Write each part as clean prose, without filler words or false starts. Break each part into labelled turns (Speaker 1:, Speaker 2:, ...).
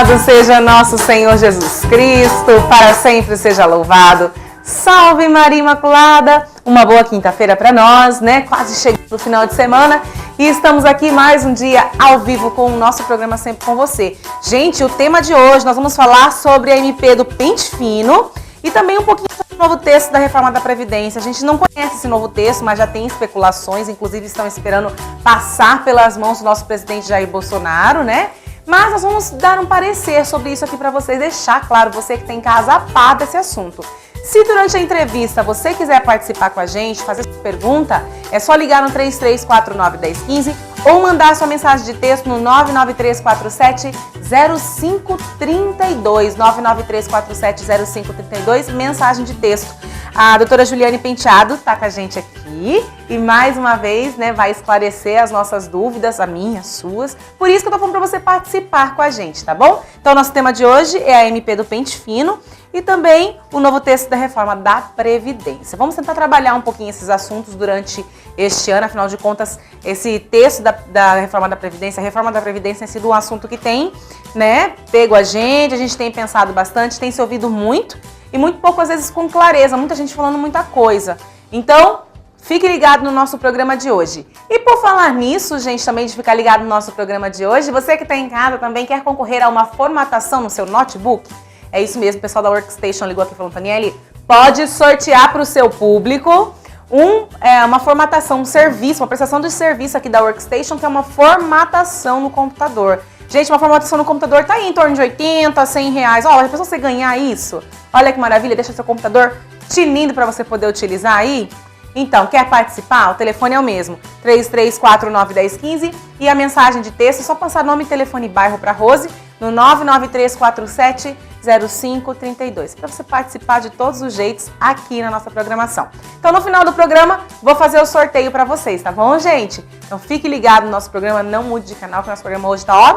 Speaker 1: Louvado seja nosso Senhor Jesus Cristo, para sempre seja louvado. Salve Maria Imaculada! Uma boa quinta-feira para nós, né? Quase chegando no final de semana e estamos aqui mais um dia ao vivo com o nosso programa Sempre com Você. Gente, o tema de hoje nós vamos falar sobre a MP do Pente Fino e também um pouquinho sobre o novo texto da Reforma da Previdência. A gente não conhece esse novo texto, mas já tem especulações, inclusive estão esperando passar pelas mãos do nosso presidente Jair Bolsonaro, né? Mas nós vamos dar um parecer sobre isso aqui para vocês, deixar claro, você que tem em casa, a par desse assunto. Se durante a entrevista você quiser participar com a gente, fazer sua pergunta, é só ligar no 3349-1015 ou mandar sua mensagem de texto no 99347-0532, 99347-0532, mensagem de texto. A doutora Juliane Penteado está com a gente aqui e mais uma vez, né, vai esclarecer as nossas dúvidas, a minha, as suas. Por isso que eu tô falando para você participar com a gente, tá bom? Então, nosso tema de hoje é a MP do Pente Fino e também o novo texto da Reforma da Previdência. Vamos tentar trabalhar um pouquinho esses assuntos durante este ano, afinal de contas, esse texto da Reforma da Previdência, a Reforma da Previdência tem sido um assunto que tem, né, pego a gente tem pensado bastante, tem se ouvido muito, e muito pouco, às vezes, com clareza, muita gente falando muita coisa. Então, fique ligado no nosso programa de hoje. E por falar nisso, gente, também de ficar ligado no nosso programa de hoje, você que está em casa também quer concorrer a uma formatação no seu notebook? É isso mesmo, o pessoal da Workstation ligou aqui e falou, Daniele, pode sortear para o seu público uma formatação, um serviço, uma prestação de serviço aqui da Workstation, que é uma formatação no computador. Gente, uma formatação no computador está aí em torno de 80, 100 reais. Ó, já pensou você ganhar isso? Olha que maravilha, deixa seu computador tinindo para você poder utilizar aí. Então, quer participar? O telefone é o mesmo, 3349-1015 e a mensagem de texto é só passar nome, telefone e bairro para Rose no 99347-0532 para você participar de todos os jeitos aqui na nossa programação. Então, no final do programa, vou fazer o sorteio para vocês, tá bom, gente? Então, fique ligado no nosso programa, não mude de canal, que o nosso programa hoje tá, ó,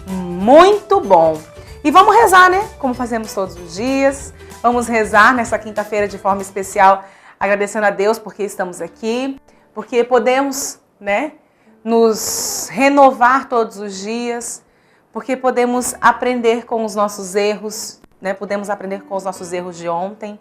Speaker 1: muito bom. E vamos rezar, né? Como fazemos todos os dias. Vamos rezar nessa quinta-feira de forma especial, agradecendo a Deus porque estamos aqui, porque podemos, né, nos renovar todos os dias, porque podemos aprender com os nossos erros, né? Podemos aprender com os nossos erros de ontem.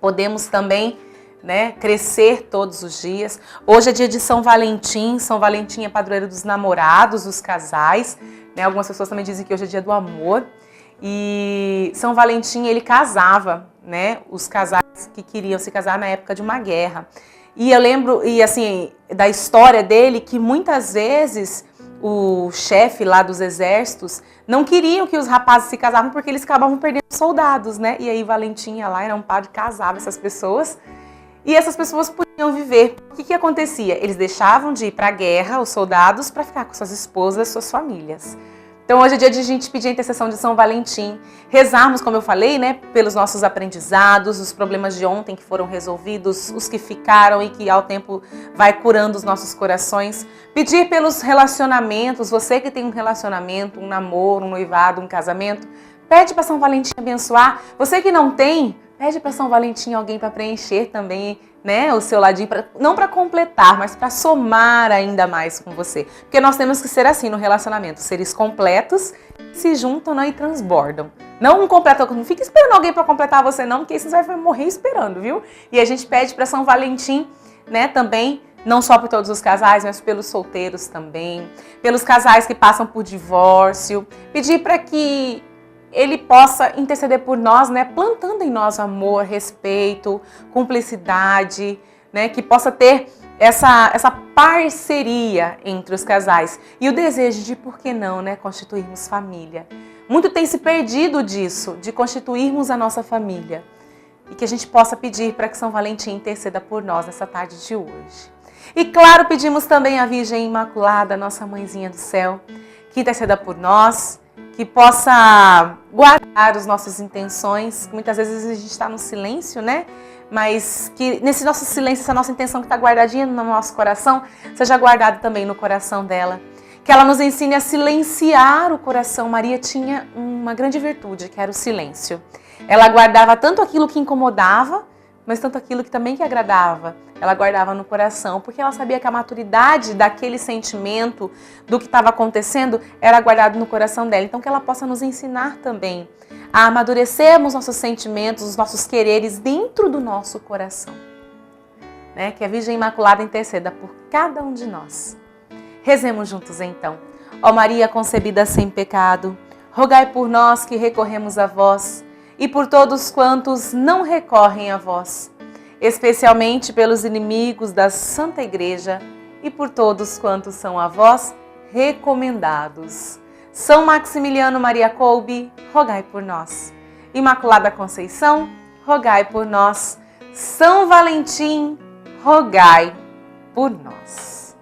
Speaker 1: Podemos também, né, crescer todos os dias. Hoje é dia de São Valentim. São Valentim é padroeiro dos namorados, dos casais, né? Algumas pessoas também dizem que hoje é dia do amor. E São Valentim, ele casava, né, os casais que queriam se casar na época de uma guerra. E eu lembro, e assim, da história dele, que muitas vezes o chefe lá dos exércitos não queriam que os rapazes se casavam porque eles acabavam perdendo soldados, né? E aí Valentim ia lá, era um padre, casava essas pessoas e essas pessoas podiam viver. O que acontecia? Eles deixavam de ir para a guerra, os soldados, para ficar com suas esposas, suas famílias. Então hoje é dia de a gente pedir a intercessão de São Valentim, rezarmos, como eu falei, né, pelos nossos aprendizados, os problemas de ontem que foram resolvidos, os que ficaram e que ao tempo vai curando os nossos corações. Pedir pelos relacionamentos, você que tem um relacionamento, um namoro, um noivado, um casamento, pede para São Valentim abençoar. Você que não tem, pede para São Valentim alguém para preencher também, né, o seu ladinho, não para completar, mas para somar ainda mais com você. Porque nós temos que ser assim no relacionamento, seres completos, se juntam, né, e transbordam. Não um completo, não fica esperando alguém para completar você não, porque aí você vai morrer esperando, viu? E a gente pede para São Valentim, né, também, não só por todos os casais, mas pelos solteiros também, pelos casais que passam por divórcio, pedir para que ele possa interceder por nós, né, plantando em nós amor, respeito, cumplicidade, né, que possa ter essa parceria entre os casais e o desejo de, por que não, né, constituirmos família. Muito tem se perdido disso, de constituirmos a nossa família e que a gente possa pedir para que São Valentim interceda por nós nessa tarde de hoje. E claro, pedimos também à Virgem Imaculada, nossa mãezinha do céu, que interceda por nós, que possa guardar as nossas intenções, que muitas vezes a gente está no silêncio, né? Mas que nesse nosso silêncio, essa nossa intenção que está guardadinha no nosso coração, seja guardada também no coração dela. Que ela nos ensine a silenciar o coração. Maria tinha uma grande virtude, que era o silêncio. Ela guardava tanto aquilo que incomodava, mas tanto aquilo que também que agradava, ela guardava no coração, porque ela sabia que a maturidade daquele sentimento, do que estava acontecendo, era guardado no coração dela. Então que ela possa nos ensinar também a amadurecermos nossos sentimentos, os nossos quereres dentro do nosso coração. Né? Que a Virgem Imaculada interceda por cada um de nós. Rezemos juntos então. Ó Maria concebida sem pecado, rogai por nós que recorremos a vós e por todos quantos não recorrem a vós, especialmente pelos inimigos da Santa Igreja e por todos quantos são a vós recomendados. São Maximiliano Maria Kolbe, rogai por nós. Imaculada Conceição, rogai por nós. São Valentim, rogai por nós.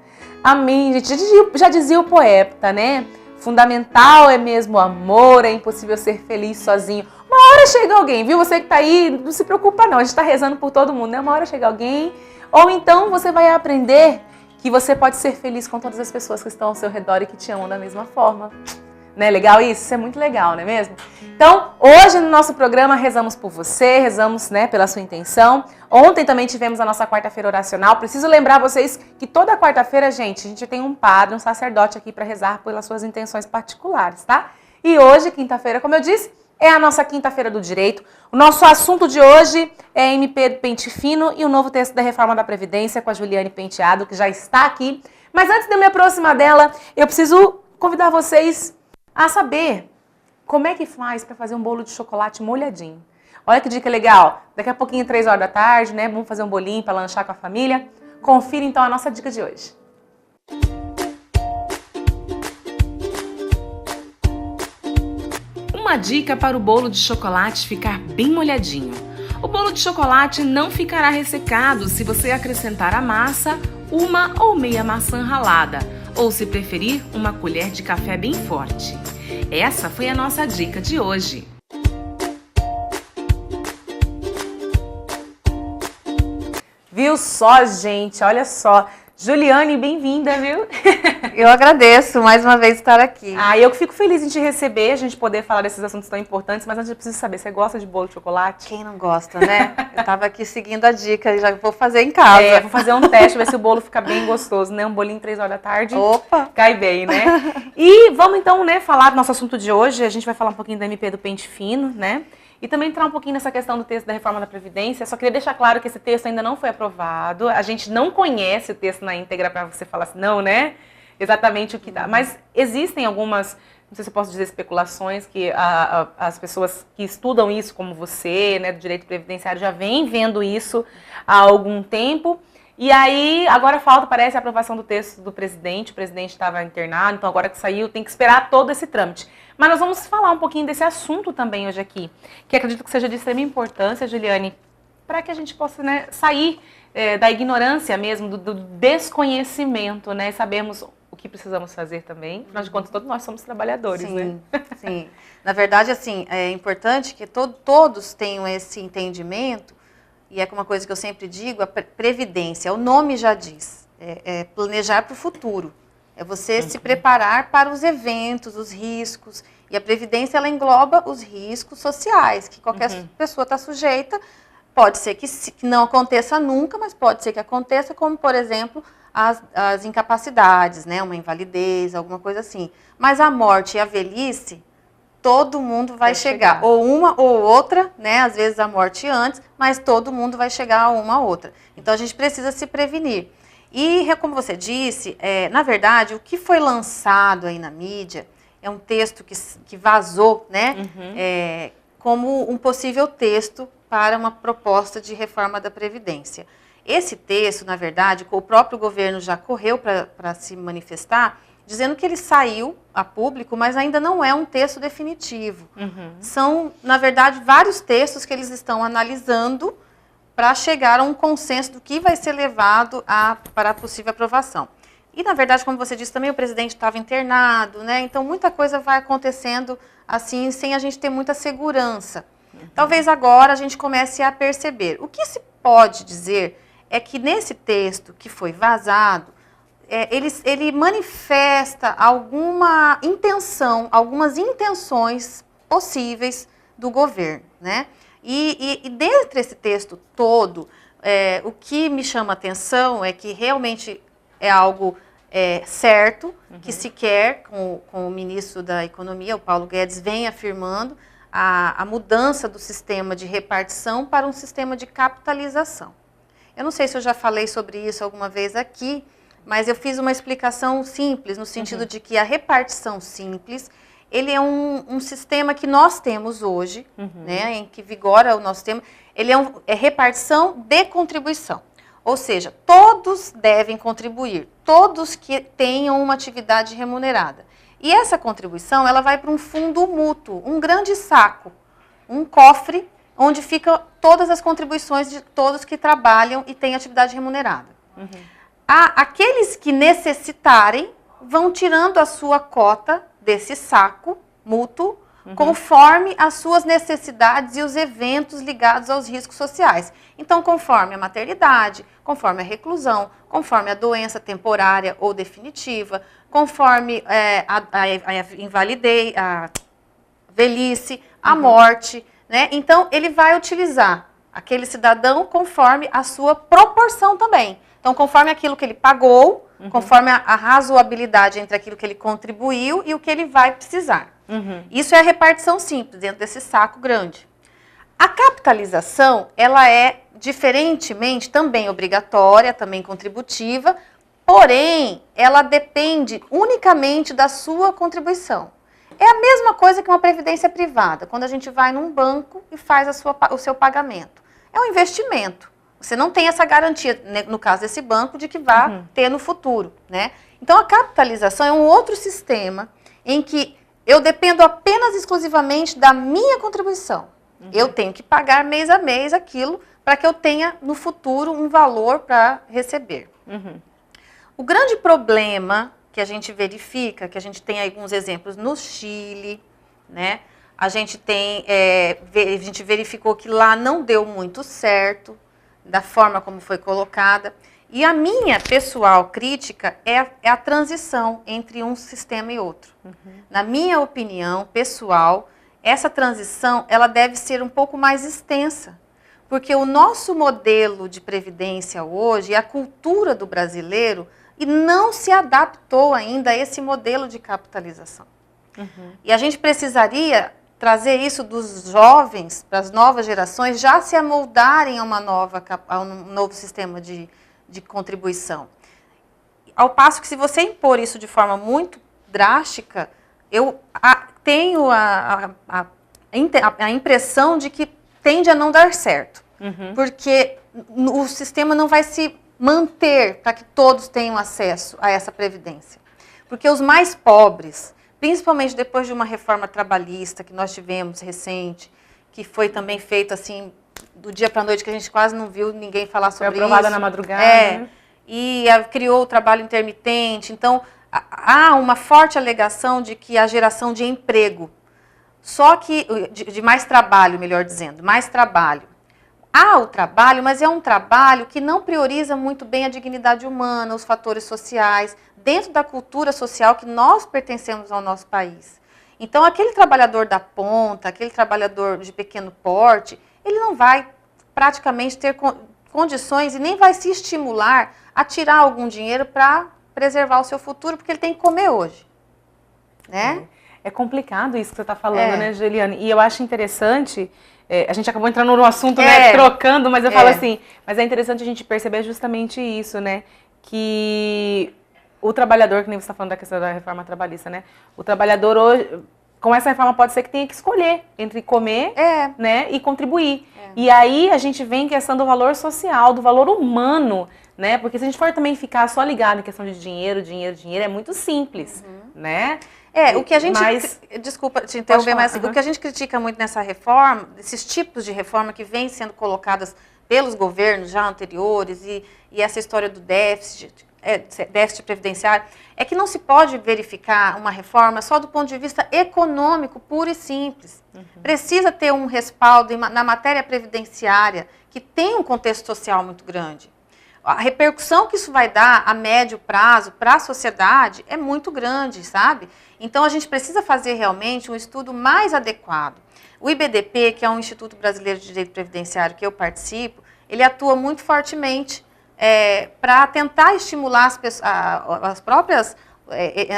Speaker 1: Amém, gente. Já dizia o poeta, né? Fundamental é mesmo o amor, é impossível ser feliz sozinho. Uma hora chega alguém, viu? Você que tá aí, não se preocupa não, a gente tá rezando por todo mundo, né? Uma hora chega alguém, ou então você vai aprender que você pode ser feliz com todas as pessoas que estão ao seu redor e que te amam da mesma forma. Não é legal isso? Isso é muito legal, não é mesmo? Então, hoje no nosso programa rezamos por você, rezamos, né, pela sua intenção. Ontem também tivemos a nossa quarta-feira oracional. Preciso lembrar vocês que toda quarta-feira, gente, a gente tem um padre, um sacerdote aqui para rezar pelas suas intenções particulares, tá? E hoje, quinta-feira, como eu disse, é a nossa quinta-feira do direito. O nosso assunto de hoje é MP do Pente Fino e o novo texto da Reforma da Previdência com a Juliane Penteado, que já está aqui. Mas antes de eu me aproximar dela, eu preciso convidar vocês a saber como é que faz para fazer um bolo de chocolate molhadinho. Olha que dica legal. Daqui a pouquinho, 3 horas da tarde, né? Vamos fazer um bolinho para lanchar com a família. Confira então a nossa dica de hoje. Uma dica para o bolo de chocolate ficar bem molhadinho. O bolo de chocolate não ficará ressecado se você acrescentar à massa uma ou meia maçã ralada, ou se preferir, uma colher de café bem forte. Essa foi a nossa dica de hoje. Viu só, gente? Olha só. Juliane, bem-vinda, viu?
Speaker 2: Eu agradeço mais uma vez estar aqui.
Speaker 1: Eu que fico feliz em te receber, a gente poder falar desses assuntos tão importantes, mas antes eu preciso saber, você gosta de bolo de chocolate?
Speaker 2: Quem não gosta, né? Eu estava aqui seguindo a dica e já vou fazer em casa.
Speaker 1: Vou fazer um teste, ver se o bolo fica bem gostoso, né? Um bolinho 3 horas da tarde.
Speaker 2: Opa!
Speaker 1: Cai bem, né? E vamos então, né, falar do nosso assunto de hoje. A gente vai falar um pouquinho da MP do Pente Fino, né? E também entrar um pouquinho nessa questão do texto da Reforma da Previdência. Só queria deixar claro que esse texto ainda não foi aprovado. A gente não conhece o texto na íntegra para você falar assim, não, né? Exatamente o que dá. Mas existem algumas, não sei se eu posso dizer especulações, que as pessoas que estudam isso, como você, né, do direito previdenciário, já vêm vendo isso há algum tempo. E aí, agora falta, parece, a aprovação do texto do presidente. O presidente estava internado, então agora que saiu, tem que esperar todo esse trâmite. Mas nós vamos falar um pouquinho desse assunto também hoje aqui, que acredito que seja de extrema importância, Juliane, para que a gente possa, né, sair da ignorância mesmo, do desconhecimento, né, e sabermos o que precisamos fazer também. Afinal de contas, todos nós somos trabalhadores,
Speaker 2: sim,
Speaker 1: né?
Speaker 2: Sim. Na verdade, assim, é importante que todos tenham esse entendimento, e é uma coisa que eu sempre digo, a previdência, o nome já diz, é planejar para o futuro. É você se preparar para os eventos, os riscos. E a Previdência, ela engloba os riscos sociais, que qualquer pessoa está sujeita. Pode ser que não aconteça nunca, mas pode ser que aconteça, como, por exemplo, as incapacidades, né? Uma invalidez, alguma coisa assim. Mas a morte e a velhice, todo mundo vai chegar. Ou uma ou outra, né? Às vezes a morte antes, mas todo mundo vai chegar a uma ou outra. Então, a gente precisa se prevenir. E, como você disse, na verdade, o que foi lançado aí na mídia é um texto que vazou, né, como um possível texto para uma proposta de reforma da Previdência. Esse texto, na verdade, o próprio governo já correu para se manifestar, dizendo que ele saiu a público, mas ainda não é um texto definitivo. São, na verdade, vários textos que eles estão analisando para chegar a um consenso do que vai ser levado para a possível aprovação. E, na verdade, como você disse também, o presidente estava internado, né? Então, muita coisa vai acontecendo assim, sem a gente ter muita segurança. Talvez agora a gente comece a perceber. O que se pode dizer é que nesse texto que foi vazado, ele manifesta alguma intenção, algumas intenções possíveis do governo, né? E dentro desse texto todo, o que me chama a atenção é que realmente é algo certo, que se quer, com o ministro da Economia, o Paulo Guedes, vem afirmando a mudança do sistema de repartição para um sistema de capitalização. Eu não sei se eu já falei sobre isso alguma vez aqui, mas eu fiz uma explicação simples, no sentido de que a repartição simples, ele é um sistema que nós temos hoje, né, em que vigora o nosso sistema, ele é repartição de contribuição. Ou seja, todos devem contribuir, todos que tenham uma atividade remunerada. E essa contribuição, ela vai para um fundo mútuo, um grande saco, um cofre, onde ficam todas as contribuições de todos que trabalham e têm atividade remunerada. Aqueles que necessitarem vão tirando a sua cota desse saco mútuo, conforme as suas necessidades e os eventos ligados aos riscos sociais. Então, conforme a maternidade, conforme a reclusão, conforme a doença temporária ou definitiva, conforme a invalidez, a velhice, a morte, né? Então, ele vai utilizar aquele cidadão conforme a sua proporção também. Então, conforme aquilo que ele pagou, conforme a razoabilidade entre aquilo que ele contribuiu e o que ele vai precisar. Isso é a repartição simples, dentro desse saco grande. A capitalização, ela é, diferentemente, também obrigatória, também contributiva, porém, ela depende unicamente da sua contribuição. É a mesma coisa que uma previdência privada, quando a gente vai num banco e faz o seu pagamento. É um investimento. Você não tem essa garantia, no caso desse banco, de que vai ter no futuro, né? Então, a capitalização é um outro sistema em que eu dependo apenas exclusivamente da minha contribuição. Eu tenho que pagar mês a mês aquilo para que eu tenha no futuro um valor para receber. O grande problema que a gente verifica, que a gente tem alguns exemplos no Chile, né? A gente verificou que lá não deu muito certo, da forma como foi colocada. E a minha pessoal crítica é a transição entre um sistema e outro. Na minha opinião pessoal, essa transição ela deve ser um pouco mais extensa, porque o nosso modelo de previdência hoje, a cultura do brasileiro, e não se adaptou ainda a esse modelo de capitalização. E a gente precisaria trazer isso dos jovens para as novas gerações já se amoldarem a um novo sistema de contribuição. Ao passo que, se você impor isso de forma muito drástica, eu tenho a impressão de que tende a não dar certo. Porque o sistema não vai se manter para que todos tenham acesso a essa previdência. Porque os mais pobres, principalmente depois de uma reforma trabalhista que nós tivemos recente, que foi também feita assim, do dia para a noite, que a gente quase não viu ninguém falar sobre isso. Foi aprovada
Speaker 1: na madrugada. Né?
Speaker 2: E criou o trabalho intermitente. Então, há uma forte alegação de que a geração de emprego, só que, de mais trabalho, melhor dizendo, mais trabalho. Há o trabalho, mas é um trabalho que não prioriza muito bem a dignidade humana, os fatores sociais, dentro da cultura social que nós pertencemos ao nosso país. Então, aquele trabalhador da ponta, aquele trabalhador de pequeno porte, ele não vai praticamente ter condições e nem vai se estimular a tirar algum dinheiro para preservar o seu futuro, porque ele tem que comer hoje. Né?
Speaker 1: É complicado isso que você está falando, né, Juliane? E eu acho interessante... a gente acabou entrando no assunto, né, trocando, mas eu falo assim, mas é interessante a gente perceber justamente isso, né, que o trabalhador, que nem você está falando da questão da reforma trabalhista, né, o trabalhador hoje, com essa reforma pode ser que tenha que escolher entre comer, né, e contribuir. E aí a gente vem em questão do valor social, do valor humano, né, porque se a gente for também ficar só ligado em questão de dinheiro, é muito simples, né.
Speaker 2: O que a gente... Desculpa te interromper, mas o que a gente critica muito nessa reforma, esses tipos de reforma que vêm sendo colocadas pelos governos já anteriores e essa história do déficit previdenciário, é que não se pode verificar uma reforma só do ponto de vista econômico, puro e simples. Precisa ter um respaldo na matéria previdenciária, que tem um contexto social muito grande. A repercussão que isso vai dar a médio prazo para a sociedade é muito grande, sabe? Então, a gente precisa fazer realmente um estudo mais adequado. O IBDP, que é um Instituto Brasileiro de Direito Previdenciário que eu participo, ele atua muito fortemente para tentar estimular as próprias,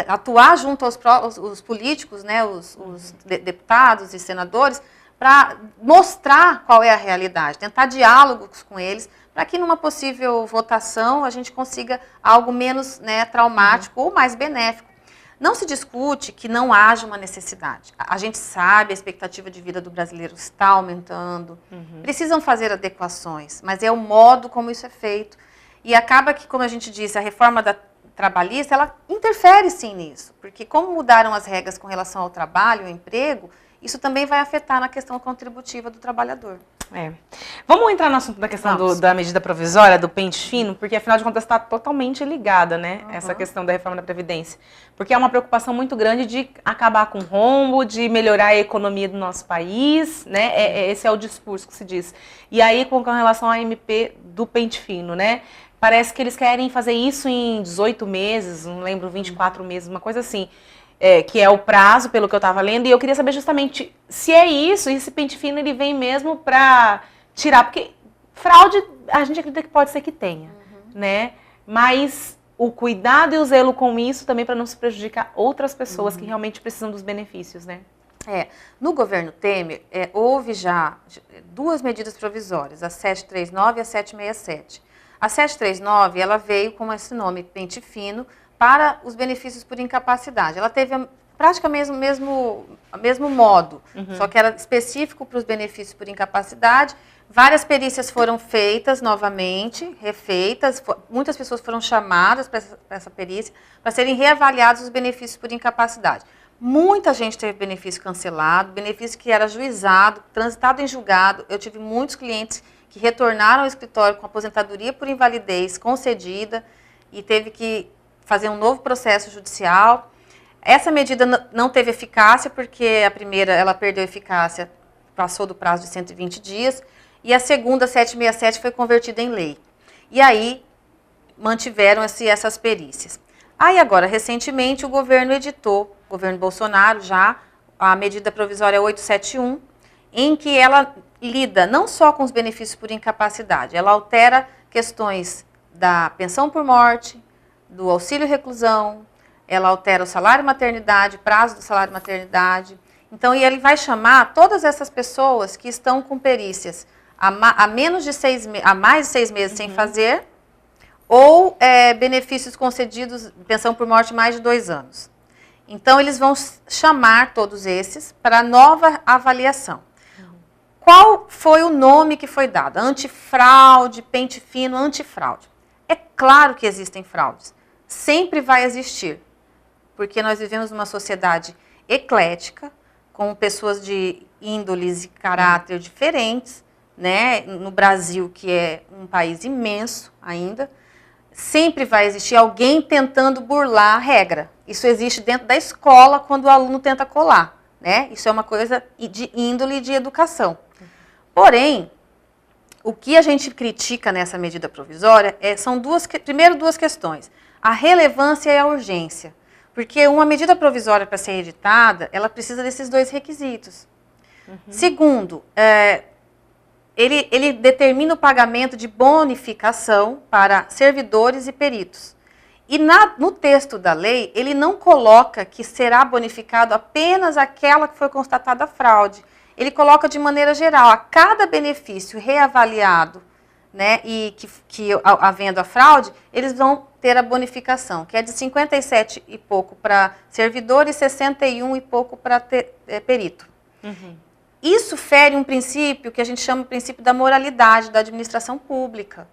Speaker 2: atuar junto aos políticos, né, os deputados e senadores, para mostrar qual é a realidade, tentar diálogos com eles, para que numa possível votação a gente consiga algo menos, né, traumático ou mais benéfico. Não se discute que não haja uma necessidade. A gente sabe, a expectativa de vida do brasileiro está aumentando, precisam fazer adequações, mas é o modo como isso é feito. E acaba que, como a gente disse, a reforma trabalhista, ela interfere sim nisso, porque como mudaram as regras com relação ao trabalho, ao emprego, isso também vai afetar na questão contributiva do trabalhador.
Speaker 1: Vamos entrar no assunto da questão da medida provisória, do pente fino, porque afinal de contas está totalmente ligada, né, essa questão da reforma da Previdência. Porque é uma preocupação muito grande de acabar com o rombo, de melhorar a economia do nosso país, né, esse é o discurso que se diz. E aí, com relação à MP do pente fino, né, parece que eles querem fazer isso em 18 meses, não lembro, 24 meses, uma coisa assim. Que é o prazo, pelo que eu estava lendo, e eu queria saber justamente se é isso, e esse pente fino ele vem mesmo para tirar, porque fraude a gente acredita que pode ser que tenha, né? Mas o cuidado e o zelo com isso também para não se prejudicar outras pessoas que realmente precisam dos benefícios, né?
Speaker 2: No governo Temer, houve já 2 medidas provisórias, a 739 e a 767. A 739, ela veio com esse nome, pente fino, para os benefícios por incapacidade. Ela teve praticamente o mesmo modo, só que era específico para os benefícios por incapacidade. Várias perícias foram feitas novamente, refeitas, muitas pessoas foram chamadas para essa perícia, para serem reavaliados os benefícios por incapacidade. Muita gente teve benefício cancelado, benefício que era ajuizado, transitado em julgado. Eu tive muitos clientes que retornaram ao escritório com aposentadoria por invalidez concedida e teve que fazer um novo processo judicial. Essa medida não teve eficácia, porque a primeira ela perdeu eficácia, passou do prazo de 120 dias, e a segunda, 767, foi convertida em lei. E aí mantiveram essas perícias. Aí agora, recentemente, o governo editou, o governo Bolsonaro já, a medida provisória 871, em que ela lida não só com os benefícios por incapacidade, ela altera questões da pensão por morte, do auxílio reclusão, ela altera o salário maternidade, prazo do salário maternidade. Então, e ele vai chamar todas essas pessoas que estão com perícias a mais de 6 meses sem fazer, ou benefícios concedidos, pensão por morte, mais de 2 anos. Então, eles vão chamar todos esses para nova avaliação. Qual foi o nome que foi dado? Antifraude, pente fino, antifraude. É claro que existem fraudes. Sempre vai existir, porque nós vivemos numa sociedade eclética, com pessoas de índoles e caráter diferentes, né? No Brasil, que é um país imenso ainda, sempre vai existir alguém tentando burlar a regra. Isso existe dentro da escola, quando o aluno tenta colar, né? Isso é uma coisa de índole e de educação. Porém, o que a gente critica nessa medida provisória são primeiro duas questões. A relevância e a urgência. Porque uma medida provisória, para ser editada, ela precisa desses 2 requisitos. Segundo, ele determina o pagamento de bonificação para servidores e peritos. E no texto da lei, ele não coloca que será bonificado apenas aquela que foi constatada a fraude. Ele coloca de maneira geral, a cada benefício reavaliado, né, e que havendo a fraude, eles vão ter a bonificação, que é de 57 e pouco para servidor e 61 e pouco para perito. Isso fere um princípio que a gente chama de princípio da moralidade da administração pública.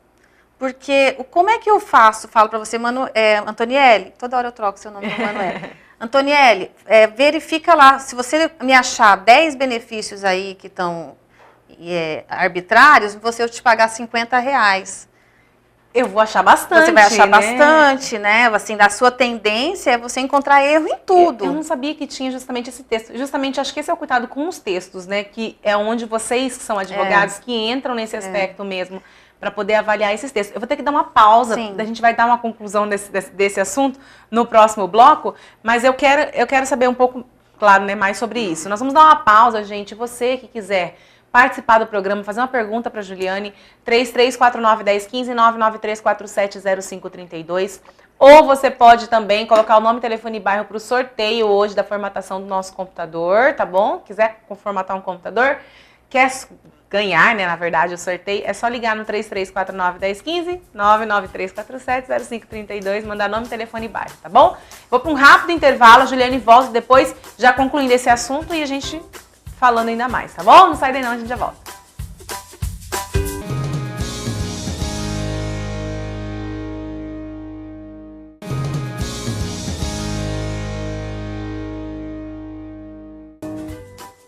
Speaker 2: Porque como é que eu falo para você, Antonielli, toda hora eu troco seu nome no Manuel. Antonielli, verifica lá, se você me achar 10 benefícios aí que estão arbitrários, eu te pagar R$50.
Speaker 1: Eu vou achar bastante.
Speaker 2: Você vai achar bastante, né? Assim, da sua tendência é você encontrar erro em tudo.
Speaker 1: Eu não sabia que tinha justamente esse texto. Justamente, acho que esse é o cuidado com os textos, né? Que é onde vocês, que são advogados, que entram nesse aspecto mesmo. para poder avaliar esses textos. Eu vou ter que dar uma pausa,
Speaker 2: Sim.
Speaker 1: a gente vai dar uma conclusão desse assunto no próximo bloco, mas eu quero saber um pouco, claro, né, mais sobre isso. Nós vamos dar uma pausa, gente. Você que quiser participar do programa, fazer uma pergunta para a Juliane, 3349-1015, 993470532. Ou você pode também colocar o nome, telefone e bairro para o sorteio hoje da formatação do nosso computador, tá bom? Quiser formatar um computador, quer ganhar, né, na verdade, o sorteio, é só ligar no 3349-1015, 993470532, mandar nome, telefone e bairro, tá bom? Vou para um rápido intervalo, a Juliane volta depois, já concluindo esse assunto e a gente falando ainda mais, tá bom? Não sai daí não, a gente já volta.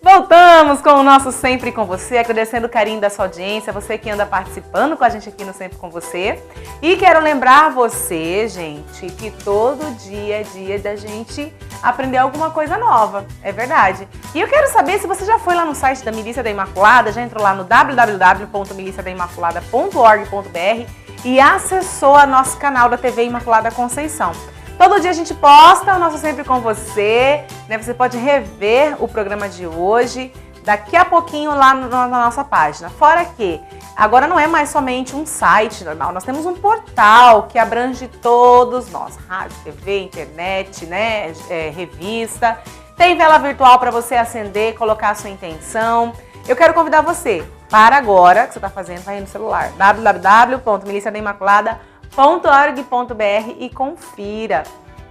Speaker 1: Voltamos com o nosso Sempre Com Você, agradecendo o carinho da sua audiência, você que anda participando com a gente aqui no Sempre Com Você. E quero lembrar você, gente, que todo dia é dia da gente aprender alguma coisa nova, é verdade. E eu quero saber se você já foi lá no site da Milícia da Imaculada, já entrou lá no www.miliciadaimaculada.org.br e acessou o nosso canal da TV Imaculada Conceição. Todo dia a gente posta o nosso Sempre Com Você, né? Você pode rever o programa de hoje, daqui a pouquinho lá na nossa página. Fora que agora não é mais somente um site normal, nós temos um portal que abrange todos nós, rádio, TV, internet, né? Revista, tem vela virtual para você acender, colocar a sua intenção. Eu quero convidar você para agora, o que você está fazendo, vai aí no celular, www.miliciadaimaculada.org.br e confira,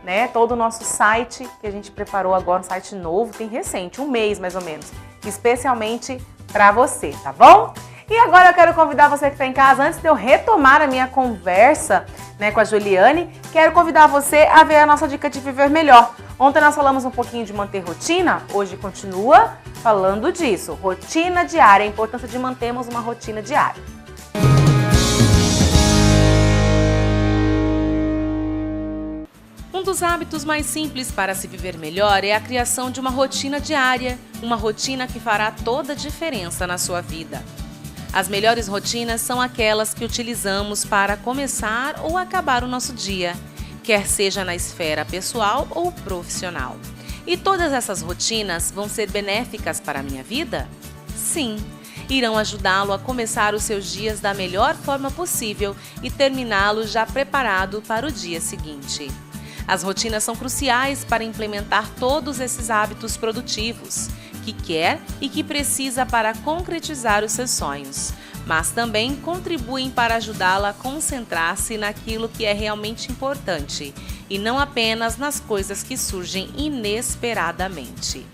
Speaker 1: né, todo o nosso site que a gente preparou agora, um site novo, tem recente, um mês mais ou menos, especialmente para você, tá bom? E agora eu quero convidar você que está em casa, antes de eu retomar a minha conversa, né, com a Juliane, quero convidar você a ver a nossa dica de viver melhor. Ontem nós falamos um pouquinho de manter rotina, hoje continua falando disso, rotina diária, a importância de mantermos uma rotina diária.
Speaker 3: Um dos hábitos mais simples para se viver melhor é a criação de uma rotina diária, uma rotina que fará toda a diferença na sua vida. As melhores rotinas são aquelas que utilizamos para começar ou acabar o nosso dia, quer seja na esfera pessoal ou profissional. E todas essas rotinas vão ser benéficas para a minha vida? Sim, irão ajudá-lo a começar os seus dias da melhor forma possível e terminá-los já preparado para o dia seguinte. As rotinas são cruciais para implementar todos esses hábitos produtivos que quer e que precisa para concretizar os seus sonhos, mas também contribuem para ajudá-la a concentrar-se naquilo que é realmente importante e não apenas nas coisas que surgem inesperadamente.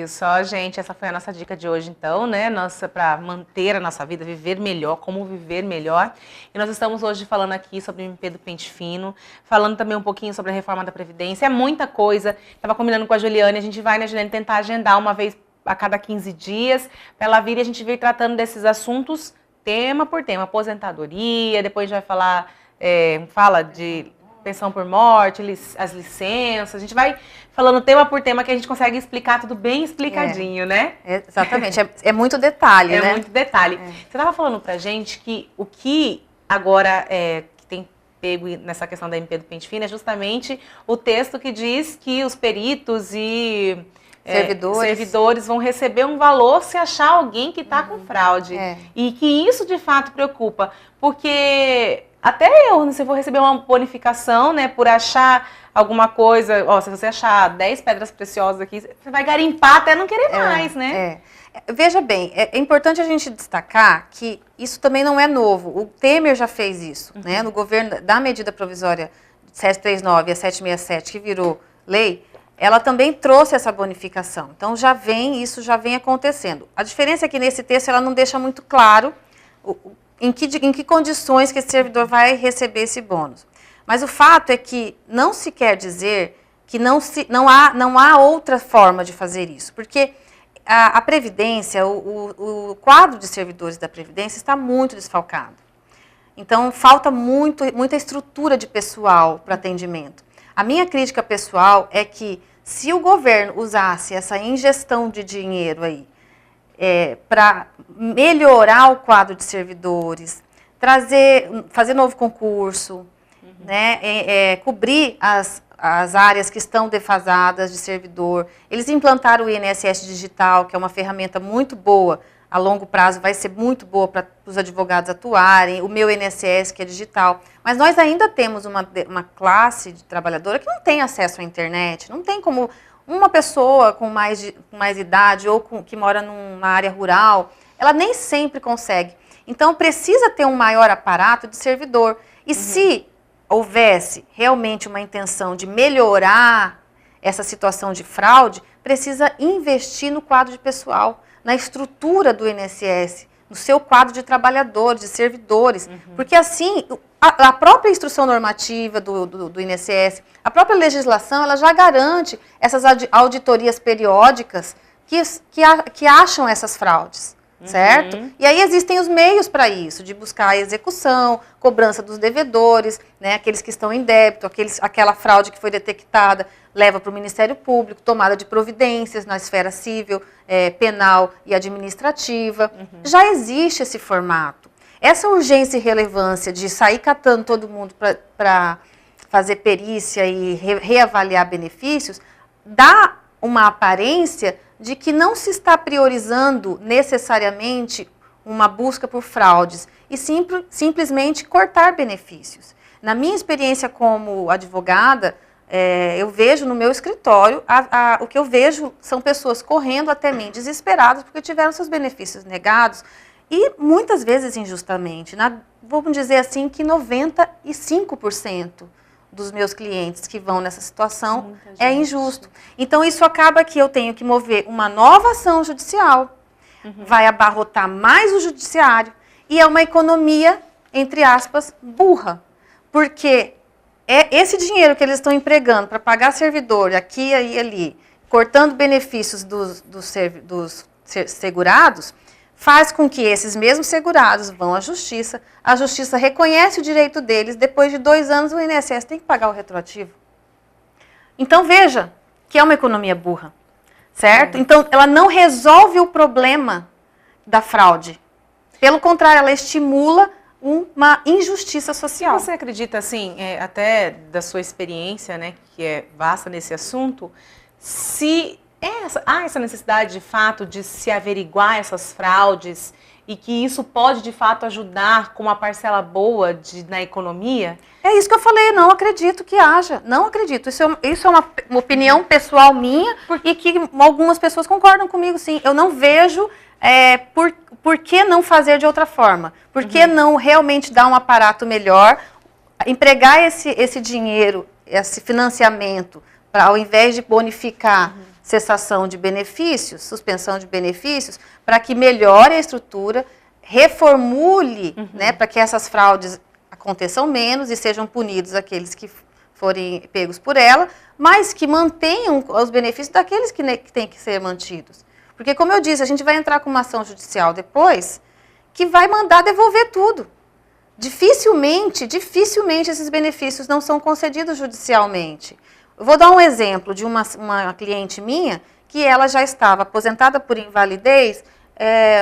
Speaker 1: Isso, gente, essa foi a nossa dica de hoje, então, né? Nossa, para manter a nossa vida, viver melhor, como viver melhor. E nós estamos hoje falando aqui sobre o MP do Pente Fino, falando também um pouquinho sobre a reforma da Previdência. É muita coisa. Estava combinando com a Juliane, a gente vai, né, Juliane, tentar agendar uma vez a cada 15 dias, para ela vir e a gente vir tratando desses assuntos tema por tema. Aposentadoria, depois a gente vai falar, fala de pensão por morte, as licenças, a gente vai falando tema por tema que a gente consegue explicar tudo bem explicadinho, né?
Speaker 2: Exatamente, é muito detalhe, né?
Speaker 1: É muito detalhe. Você estava falando pra gente que o que agora que tem pego nessa questão da MP do Pente Fino é justamente o texto que diz que os peritos e servidores vão receber um valor se achar alguém que está com fraude. E que isso de fato preocupa, porque até eu, se eu vou receber uma bonificação, né, por achar alguma coisa, se você achar 10 pedras preciosas aqui, você vai garimpar até não querer mais, né?
Speaker 2: Veja bem, é importante a gente destacar que isso também não é novo. O Temer já fez isso, né? No governo da medida provisória 739 e a 767, que virou lei, ela também trouxe essa bonificação. Então isso já vem acontecendo. A diferença é que nesse texto ela não deixa muito claro em que condições que esse servidor vai receber esse bônus. Mas o fato é que não se quer dizer que não há outra forma de fazer isso, porque a Previdência, o quadro de servidores da Previdência está muito desfalcado. Então, falta muita estrutura de pessoal para atendimento. A minha crítica pessoal é que, se o governo usasse essa ingestão de dinheiro aí para melhorar o quadro de servidores, fazer novo concurso, né, cobrir as áreas que estão defasadas de servidor. Eles implantaram o INSS Digital, que é uma ferramenta muito boa, a longo prazo vai ser muito boa para os advogados atuarem, o meu INSS, que é digital. Mas nós ainda temos uma classe de trabalhadora que não tem acesso à internet, não tem como uma pessoa com mais idade ou que mora numa área rural, ela nem sempre consegue. Então, precisa ter um maior aparato de servidor. E se houvesse realmente uma intenção de melhorar essa situação de fraude, precisa investir no quadro de pessoal, na estrutura do INSS, no seu quadro de trabalhadores, de servidores. Porque assim, a própria instrução normativa do INSS, a própria legislação, ela já garante essas auditorias periódicas que acham essas fraudes. Certo? E aí existem os meios para isso, de buscar a execução, cobrança dos devedores, né, aqueles que estão em débito, aquela fraude que foi detectada, leva para o Ministério Público, tomada de providências na esfera civil, penal e administrativa. Já existe esse formato. Essa urgência e relevância de sair catando todo mundo para fazer perícia e reavaliar benefícios, dá uma aparência de que não se está priorizando necessariamente uma busca por fraudes e simplesmente cortar benefícios. Na minha experiência como advogada, eu vejo no meu escritório, o que eu vejo são pessoas correndo até mim, desesperadas, porque tiveram seus benefícios negados e muitas vezes injustamente. Vamos dizer assim que 95% dos meus clientes que vão nessa situação é injusto. Então, isso acaba que eu tenho que mover uma nova ação judicial, vai abarrotar mais o judiciário, e é uma economia, entre aspas, burra. Porque esse dinheiro que eles estão empregando para pagar servidor aqui e ali, cortando benefícios dos segurados, faz com que esses mesmos segurados vão à justiça, a justiça reconhece o direito deles, depois de 2 anos o INSS tem que pagar o retroativo. Então veja que é uma economia burra, certo? Então ela não resolve o problema da fraude. Pelo contrário, ela estimula uma injustiça social.
Speaker 1: Você acredita, assim, até da sua experiência, né, que é vasta nesse assunto, se há essa necessidade, de fato, de se averiguar essas fraudes e que isso pode, de fato, ajudar com uma parcela boa na economia?
Speaker 2: É isso que eu falei, não acredito que haja, não acredito. Isso é uma opinião pessoal minha e que algumas pessoas concordam comigo, sim. Eu não vejo por que não fazer de outra forma, por que não realmente dar um aparato melhor, empregar esse dinheiro, esse financiamento, para ao invés de bonificar cessação de benefícios, suspensão de benefícios, para que melhore a estrutura, reformule, né, para que essas fraudes aconteçam menos e sejam punidos aqueles que forem pegos por ela, mas que mantenham os benefícios daqueles que têm que ser mantidos. Porque, como eu disse, a gente vai entrar com uma ação judicial depois que vai mandar devolver tudo. Dificilmente esses benefícios não são concedidos judicialmente. Eu vou dar um exemplo de uma cliente minha que ela já estava aposentada por invalidez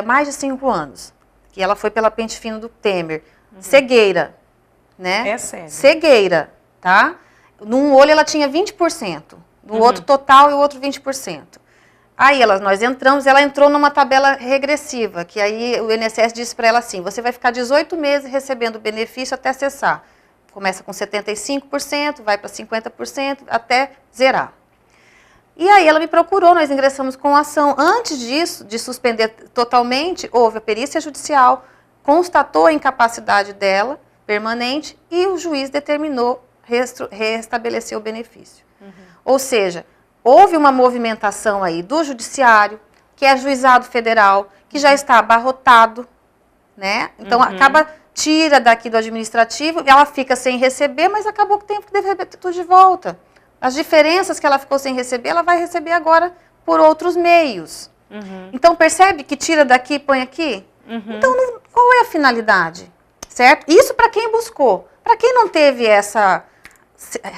Speaker 2: mais de 5 anos. Que ela foi pela pente fino do Temer. Cegueira, né?
Speaker 1: É sério.
Speaker 2: Cegueira, tá? Num olho ela tinha 20%, no outro total e o outro 20%. Aí nós entramos, ela entrou numa tabela regressiva, que aí o INSS disse para ela assim, você vai ficar 18 meses recebendo benefício até cessar. Começa com 75%, vai para 50%, até zerar. E aí ela me procurou, nós ingressamos com ação. Antes disso, de suspender totalmente, houve a perícia judicial, constatou a incapacidade dela, permanente, e o juiz determinou restabelecer o benefício. Ou seja, houve uma movimentação aí do judiciário, que é juizado federal, que já está abarrotado, né? Então tira daqui do administrativo, ela fica sem receber, mas acabou que tem que receber tudo de volta. As diferenças que ela ficou sem receber, ela vai receber agora por outros meios. Então percebe que tira daqui e põe aqui? Então qual é a finalidade? Certo? Isso para quem buscou. Para quem não teve essa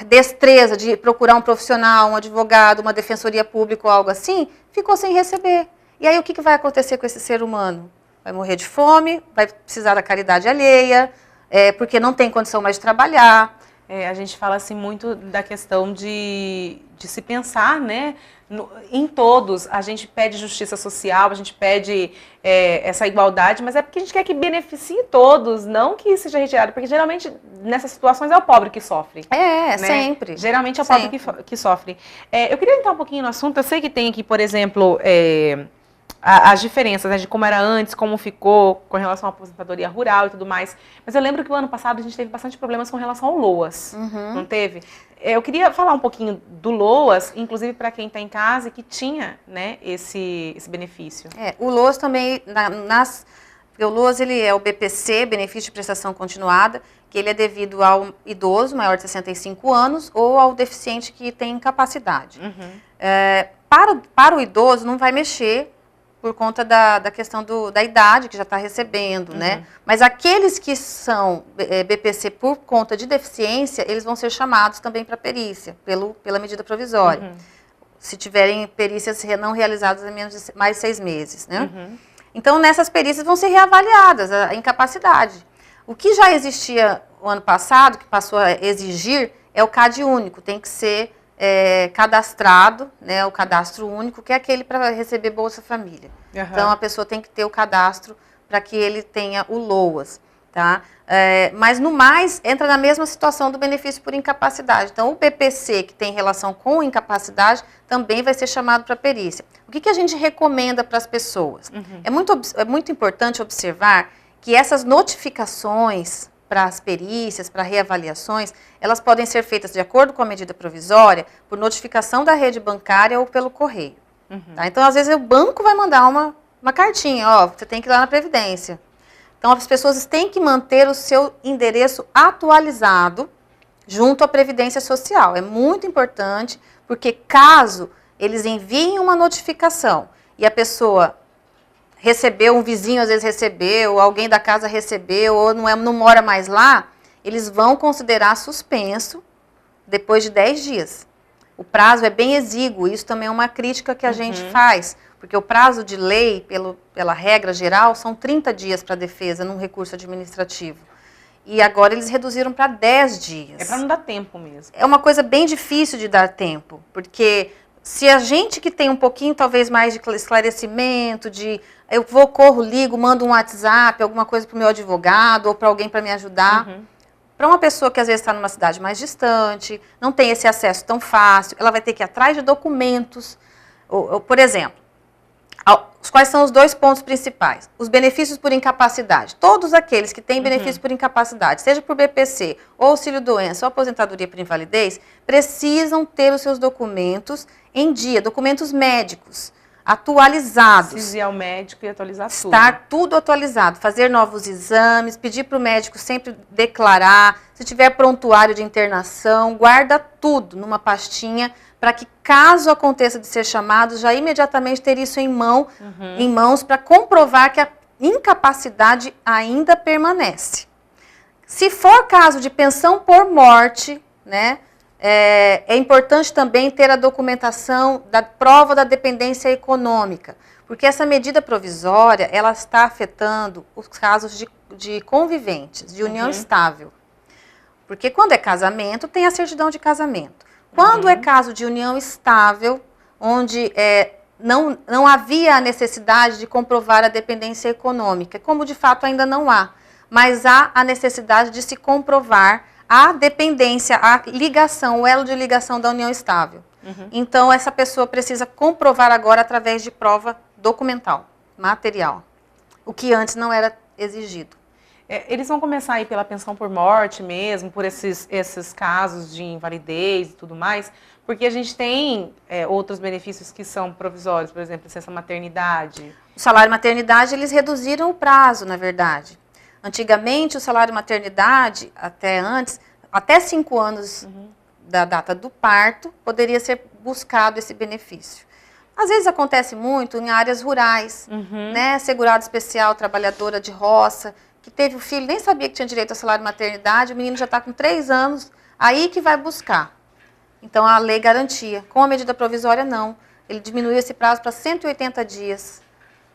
Speaker 2: destreza de procurar um profissional, um advogado, uma defensoria pública ou algo assim, ficou sem receber. E aí o que vai acontecer com esse ser humano? Vai morrer de fome, vai precisar da caridade alheia, porque não tem condição mais de trabalhar.
Speaker 1: A gente fala assim muito da questão de se pensar, né, em todos. A gente pede justiça social, a gente pede essa igualdade, mas é porque a gente quer que beneficie todos, não que seja retirado, porque geralmente nessas situações é o pobre que sofre.
Speaker 2: Né?
Speaker 1: Sempre. Geralmente é o pobre que sofre. Eu queria entrar um pouquinho no assunto, eu sei que tem aqui, por exemplo, as diferenças, né, de como era antes, como ficou com relação à aposentadoria rural e tudo mais. Mas eu lembro que o ano passado a gente teve bastante problemas com relação ao LOAS, não teve? Eu queria falar um pouquinho do LOAS, inclusive para quem está em casa e que tinha, né, esse benefício.
Speaker 2: O LOAS também, o LOAS ele é o BPC, Benefício de Prestação Continuada, que ele é devido ao idoso maior de 65 anos ou ao deficiente que tem incapacidade. Para o idoso não vai mexer, por conta da questão da idade que já está recebendo, né? Mas aqueles que são BPC por conta de deficiência, eles vão ser chamados também para perícia, pela medida provisória. Se tiverem perícias não realizadas em menos de mais de 6 meses, né? Então, nessas perícias vão ser reavaliadas a incapacidade. O que já existia o ano passado, que passou a exigir, é o CAD único, tem que ser cadastrado, né, o cadastro único, que é aquele para receber Bolsa Família. Então, a pessoa tem que ter o cadastro para que ele tenha o LOAS, tá? Mas, no mais, entra na mesma situação do benefício por incapacidade. Então, o BPC, que tem relação com incapacidade, também vai ser chamado para perícia. O que a gente recomenda para as pessoas? É muito importante observar que essas notificações para as perícias, para reavaliações, elas podem ser feitas de acordo com a medida provisória, por notificação da rede bancária ou pelo correio. Tá? Então, às vezes, o banco vai mandar uma cartinha, você tem que ir lá na Previdência. Então, as pessoas têm que manter o seu endereço atualizado junto à Previdência Social. É muito importante, porque caso eles enviem uma notificação e a pessoa recebeu, um vizinho às vezes recebeu, alguém da casa recebeu, ou não mora mais lá, eles vão considerar suspenso depois de 10 dias. O prazo é bem exíguo, isso também é uma crítica que a gente faz, porque o prazo de lei, pela regra geral, são 30 dias para a defesa num recurso administrativo. E agora eles reduziram para 10 dias.
Speaker 1: É para não dar tempo mesmo.
Speaker 2: É uma coisa bem difícil de dar tempo, porque se a gente que tem um pouquinho, talvez, mais de esclarecimento, eu corro, ligo, mando um WhatsApp, alguma coisa para o meu advogado ou para alguém para me ajudar. Para uma pessoa que às vezes está numa cidade mais distante, não tem esse acesso tão fácil, ela vai ter que ir atrás de documentos. Por exemplo, quais são os 2 pontos principais? Os benefícios por incapacidade. Todos aqueles que têm benefício por incapacidade, seja por BPC, ou auxílio-doença, ou aposentadoria por invalidez, precisam ter os seus documentos em dia, documentos médicos, atualizados.
Speaker 1: Precisa ir ao médico e atualizar tudo.
Speaker 2: Estar tudo atualizado, fazer novos exames, pedir para o médico sempre declarar, se tiver prontuário de internação, guarda tudo numa pastinha, para que caso aconteça de ser chamado, já imediatamente ter isso em mãos para comprovar que a incapacidade ainda permanece. Se for caso de pensão por morte, né, é importante também ter a documentação da prova da dependência econômica, porque essa medida provisória, ela está afetando os casos de conviventes, de união estável. Porque quando é casamento, tem a certidão de casamento. Quando é caso de união estável, onde não havia a necessidade de comprovar a dependência econômica, como de fato ainda não há, mas há a necessidade de se comprovar a dependência, a ligação, o elo de ligação da união estável. Então, essa pessoa precisa comprovar agora através de prova documental, material, o que antes não era exigido.
Speaker 1: Eles vão começar aí pela pensão por morte mesmo, por esses casos de invalidez e tudo mais, porque a gente tem outros benefícios que são provisórios, por exemplo, licença maternidade.
Speaker 2: O salário maternidade, eles reduziram o prazo, na verdade. Antigamente, o salário maternidade, até 5 anos da data do parto, poderia ser buscado esse benefício. Às vezes acontece muito em áreas rurais, né? Segurado especial, trabalhadora de roça, que teve o filho, nem sabia que tinha direito ao salário maternidade, o menino já está com 3 anos, aí que vai buscar. Então, a lei garantia. Com a medida provisória, não. Ele diminuiu esse prazo para 180 dias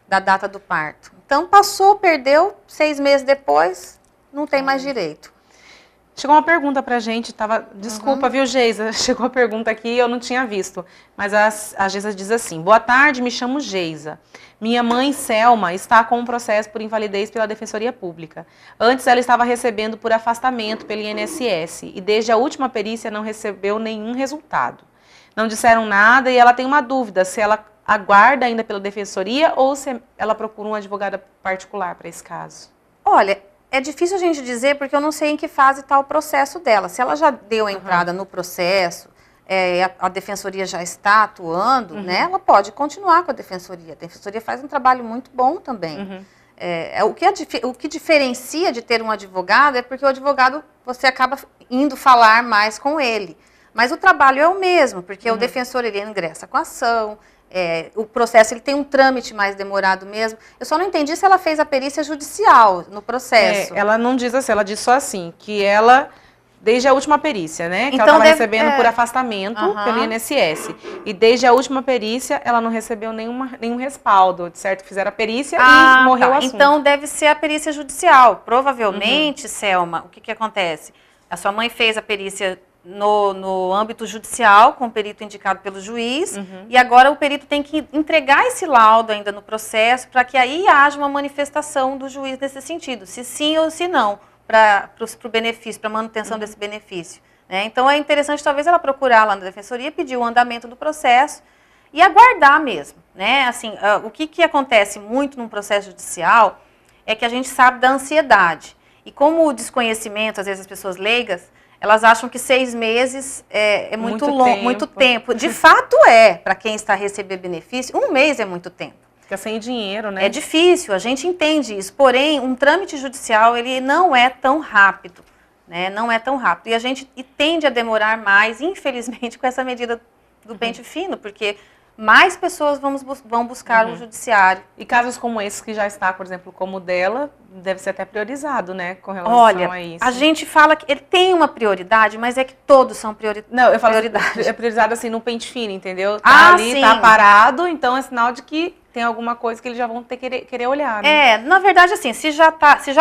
Speaker 2: da data do parto. Então, passou, perdeu, 6 meses depois, não tem mais direito.
Speaker 1: Chegou uma pergunta pra gente, desculpa, viu, Geisa? Chegou uma pergunta aqui e eu não tinha visto. Mas a Geisa diz assim: boa tarde, me chamo Geisa. Minha mãe, Selma, está com um processo por invalidez pela Defensoria Pública. Antes ela estava recebendo por afastamento pelo INSS e desde a última perícia não recebeu nenhum resultado. Não disseram nada e ela tem uma dúvida se ela aguarda ainda pela Defensoria ou se ela procura um advogado particular para esse caso.
Speaker 2: Olha, é difícil a gente dizer porque eu não sei em que fase está o processo dela. Se ela já deu a entrada no processo, a Defensoria já está atuando, né, ela pode continuar com a Defensoria. A Defensoria faz um trabalho muito bom também. O que diferencia de ter um advogado é porque o advogado, você acaba indo falar mais com ele. Mas o trabalho é o mesmo, porque o defensor ele ingressa com a ação, o processo ele tem um trâmite mais demorado mesmo. Eu só não entendi se ela fez a perícia judicial no processo.
Speaker 1: Ela não diz assim, ela diz só assim, que ela, desde a última perícia, né, que
Speaker 2: então,
Speaker 1: ela estava recebendo por afastamento pelo INSS. E desde a última perícia, ela não recebeu nenhum respaldo, certo? Fizeram a perícia e morreu o assunto.
Speaker 2: Então deve ser a perícia judicial. Provavelmente, Selma, o que acontece? A sua mãe fez a perícia no âmbito judicial, com o perito indicado pelo juiz, e agora o perito tem que entregar esse laudo ainda no processo, para que aí haja uma manifestação do juiz nesse sentido, se sim ou se não, para o benefício, para a manutenção desse benefício. Né? Então é interessante talvez ela procurar lá na Defensoria, pedir o andamento do processo e aguardar mesmo. Né? Assim, o que acontece muito num processo judicial é que a gente sabe da ansiedade. E como o desconhecimento, às vezes as pessoas leigas, elas acham que 6 meses é muito longo, muito tempo. De fato para quem está a receber benefício, 1 mês é muito tempo.
Speaker 1: Fica sem dinheiro, né?
Speaker 2: É difícil, a gente entende isso. Porém, um trâmite judicial, ele não é tão rápido. Né? Não é tão rápido. E a gente tende a demorar mais, infelizmente, com essa medida do pente fino, porque mais pessoas vão buscar o judiciário.
Speaker 1: E casos como esse que já está, por exemplo, como o dela, deve ser até priorizado, né, com relação a isso.
Speaker 2: A gente fala que ele tem uma prioridade, mas é que todos são prioridade.
Speaker 1: Não, eu falo é priorizado assim no pente fino, entendeu? Tá ali,
Speaker 2: sim.
Speaker 1: Tá parado, então é sinal de que tem alguma coisa que eles já vão ter querer olhar, né?
Speaker 2: Na verdade, assim, se já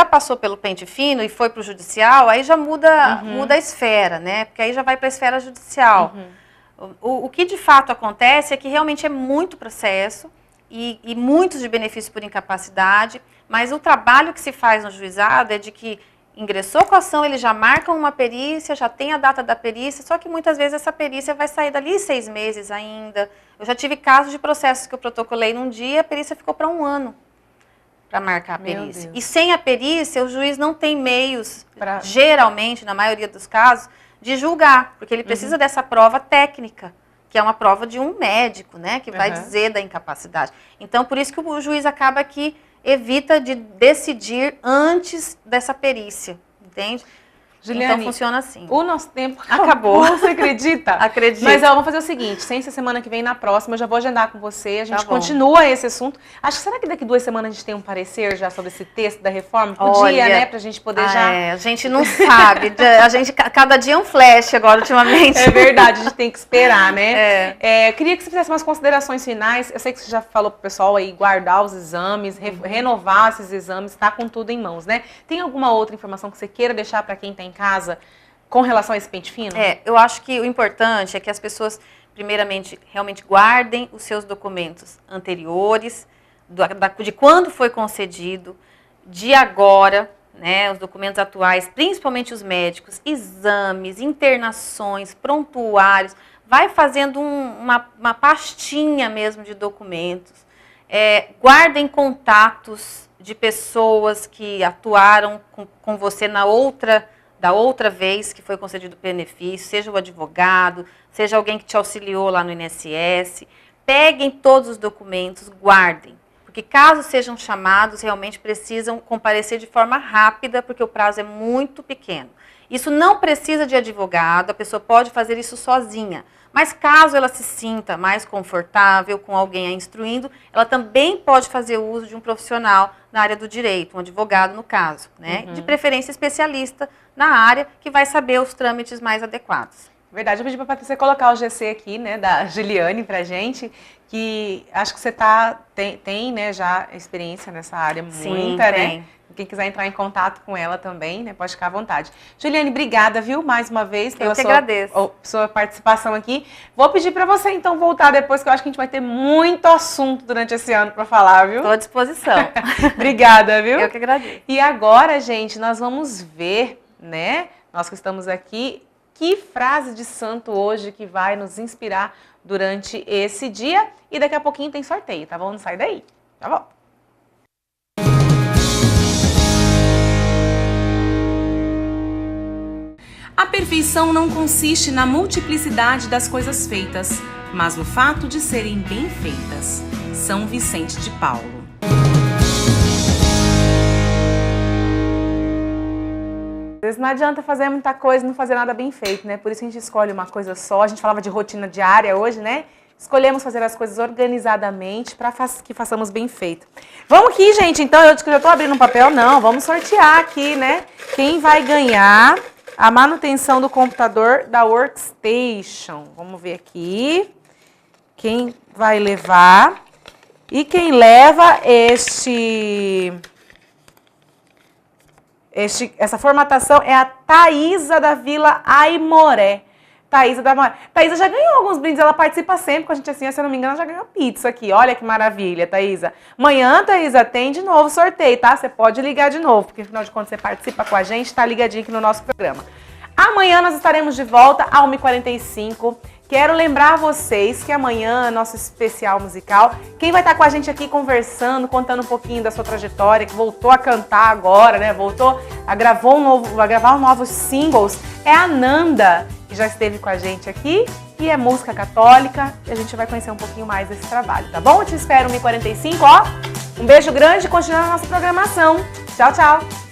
Speaker 2: passou pelo pente fino e foi para o judicial, aí já muda a esfera, né? Porque aí já vai para a esfera judicial. O que de fato acontece é que realmente é muito processo e muitos de benefícios por incapacidade, mas o trabalho que se faz no juizado é de que ingressou com a ação, eles já marcam uma perícia, já tem a data da perícia, só que muitas vezes essa perícia vai sair dali 6 meses ainda. Eu já tive casos de processos que eu protocolei num dia, a perícia ficou para 1 ano para marcar a perícia. E sem a perícia, o juiz não tem meios, geralmente, na maioria dos casos, de julgar, porque ele precisa dessa prova técnica, que é uma prova de um médico, né, que vai dizer da incapacidade. Então, por isso que o juiz acaba que evita de decidir antes dessa perícia, entende?
Speaker 1: Juliane,
Speaker 2: então funciona assim.
Speaker 1: O nosso tempo acabou. Você acredita?
Speaker 2: Acredito.
Speaker 1: Mas vamos fazer o seguinte, sem ser semana que vem, na próxima, eu já vou agendar com você, a gente continua esse assunto. Será que daqui 2 semanas a gente tem um parecer já sobre esse texto da reforma? Podia, né? Pra gente poder já...
Speaker 2: a gente não sabe. Cada dia é um flash agora, ultimamente.
Speaker 1: É verdade, a gente tem que esperar, né? Queria que você fizesse umas considerações finais. Eu sei que você já falou pro pessoal aí guardar os exames, renovar esses exames, tá com tudo em mãos, né? Tem alguma outra informação que você queira deixar para quem tá em casa com relação a esse pente fino?
Speaker 2: Eu acho que o importante é que as pessoas, primeiramente, realmente guardem os seus documentos anteriores, de quando foi concedido, de agora, né, os documentos atuais, principalmente os médicos, exames, internações, prontuários, vai fazendo uma pastinha mesmo de documentos. Guardem contatos de pessoas que atuaram com você da outra vez que foi concedido o benefício, seja o advogado, seja alguém que te auxiliou lá no INSS. Peguem todos os documentos, guardem. Porque caso sejam chamados, realmente precisam comparecer de forma rápida, porque o prazo é muito pequeno. Isso não precisa de advogado, a pessoa pode fazer isso sozinha. Mas caso ela se sinta mais confortável com alguém a instruindo, ela também pode fazer uso de um profissional na área do direito, um advogado no caso, né? De preferência especialista na área, que vai saber os trâmites mais adequados.
Speaker 1: Verdade, eu pedi pra Patrícia colocar o GC aqui, né, da Juliane pra gente, que acho que você tem, né, já experiência nessa área, muita, né? Quem quiser entrar em contato com ela também, né, pode ficar à vontade. Juliane, obrigada, viu, mais uma vez pela sua participação aqui. Vou pedir para você, então, voltar depois, que eu acho que a gente vai ter muito assunto durante esse ano para falar, viu?
Speaker 2: Estou à disposição.
Speaker 1: Obrigada, viu?
Speaker 2: Eu que agradeço.
Speaker 1: E agora, gente, nós vamos ver, né, nós que estamos aqui, que frase de santo hoje que vai nos inspirar durante esse dia. E daqui a pouquinho tem sorteio, tá bom? Não sai daí. Tá bom.
Speaker 3: A perfeição não consiste na multiplicidade das coisas feitas, mas no fato de serem bem feitas. São Vicente de Paulo.
Speaker 1: Às vezes não adianta fazer muita coisa e não fazer nada bem feito, né? Por isso a gente escolhe uma coisa só. A gente falava de rotina diária hoje, né? Escolhemos fazer as coisas organizadamente para que façamos bem feito. Vamos aqui, gente. Então, eu já estou abrindo um papel. Não, vamos sortear aqui, né? Quem vai ganhar a manutenção do computador da Workstation. Vamos ver aqui. Quem vai levar. E quem leva essa formatação é a Thaísa da Vila Aimoré. Thaísa já ganhou alguns brindes, ela participa sempre com a gente assim, se eu não me engano, ela já ganhou pizza aqui. Olha que maravilha, Thaísa. Amanhã, Thaísa, tem de novo sorteio, tá? Você pode ligar de novo, porque afinal de contas você participa com a gente, tá ligadinho aqui no nosso programa. Amanhã nós estaremos de volta às 1h45. Quero lembrar vocês que amanhã é nosso especial musical. Quem vai estar com a gente aqui conversando, contando um pouquinho da sua trajetória, que voltou a cantar agora, né? Voltou a gravar novos singles, é a Nanda, que já esteve com a gente aqui, e é música católica, e a gente vai conhecer um pouquinho mais desse trabalho, tá bom? Eu te espero 1h45, ó. Um beijo grande e continua a nossa programação. Tchau, tchau!